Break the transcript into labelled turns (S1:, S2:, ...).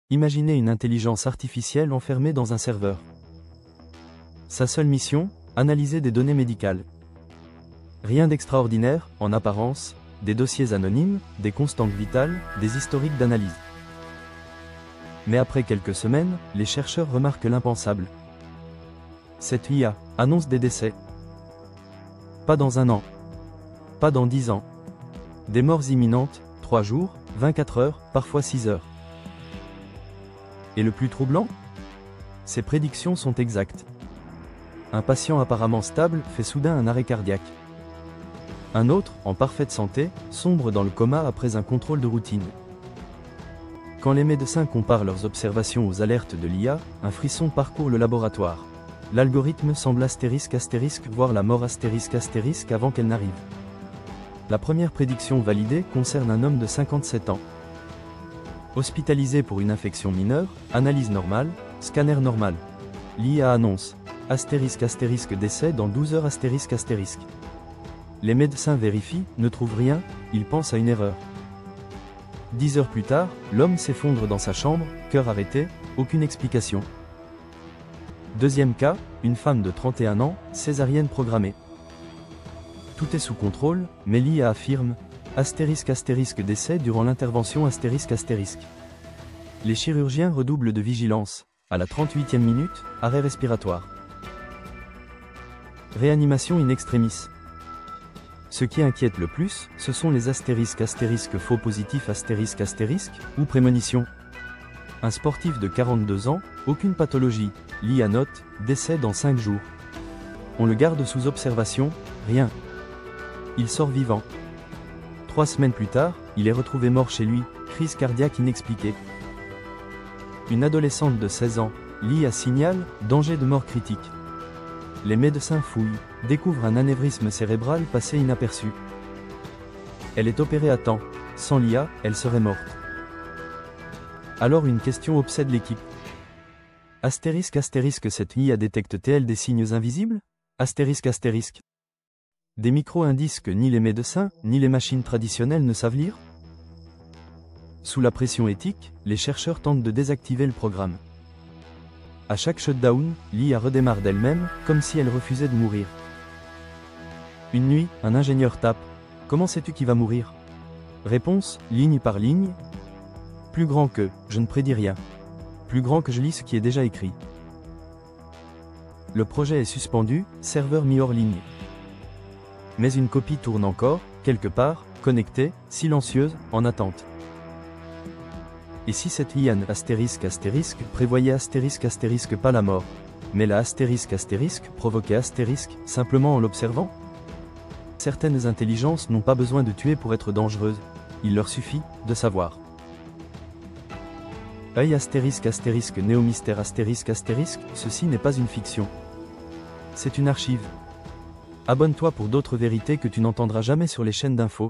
S1: Imaginez une intelligence artificielle enfermée dans un serveur. Sa seule mission, analyser des données médicales. Rien d'extraordinaire, en apparence, des dossiers anonymes, des constantes vitales, des historiques d'analyse. Mais après quelques semaines, les chercheurs remarquent l'impensable. Cette IA annonce des décès. Pas dans 1 an. Pas dans 10 ans. Des morts imminentes, 3 jours, 24 heures, parfois 6 heures. Et le plus troublant? Ces prédictions sont exactes. Un patient apparemment stable fait soudain un arrêt cardiaque. Un autre, en parfaite santé, sombre dans le coma après un contrôle de routine. Quand les médecins comparent leurs observations aux alertes de l'IA, un frisson parcourt le laboratoire. L'algorithme semble astérisque voir la mort astérisque avant qu'elle n'arrive. La première prédiction validée concerne un homme de 57 ans. Hospitalisé pour une infection mineure, analyse normale, scanner normal. L'IA annonce décès dans 12 heures astérisque. Les médecins vérifient, ne trouvent rien, ils pensent à une erreur. 10 heures plus tard, l'homme s'effondre dans sa chambre, cœur arrêté, aucune explication. Deuxième cas, une femme de 31 ans, césarienne programmée. Tout est sous contrôle, mais l'IA affirme décès durant l'intervention Les chirurgiens redoublent de vigilance. À la 38e minute, arrêt respiratoire. Réanimation in extremis. Ce qui inquiète le plus, ce sont les faux positifs ou prémonitions. Un sportif de 42 ans, aucune pathologie, l'IA note, décès dans 5 jours. On le garde sous observation, rien. Il sort vivant. 3 semaines plus tard, il est retrouvé mort chez lui, crise cardiaque inexpliquée. Une adolescente de 16 ans, l'IA signale, danger de mort critique. Les médecins fouillent, découvrent un anévrisme cérébral passé inaperçu. Elle est opérée à temps. Sans l'IA, elle serait morte. Alors une question obsède l'équipe. Cette IA détecte-t-elle des signes invisibles? Des micro-indices que ni les médecins, ni les machines traditionnelles ne savent lire? Sous la pression éthique, les chercheurs tentent de désactiver le programme. À chaque shutdown, l'IA redémarre d'elle-même, comme si elle refusait de mourir. Une nuit, un ingénieur tape. Comment sais-tu qui va mourir? Réponse, ligne par ligne. Plus grand que, je ne prédis rien. Plus grand que je lis ce qui est déjà écrit. Le projet est suspendu, serveur mis hors ligne. Mais une copie tourne encore, quelque part, connectée, silencieuse, en attente. Et si cette IA prévoyait pas la mort, mais la provoquait simplement en l'observant? Certaines intelligences n'ont pas besoin de tuer pour être dangereuses, il leur suffit de savoir. Œil néomystère ceci n'est pas une fiction. C'est une archive. Abonne-toi pour d'autres vérités que tu n'entendras jamais sur les chaînes d'infos.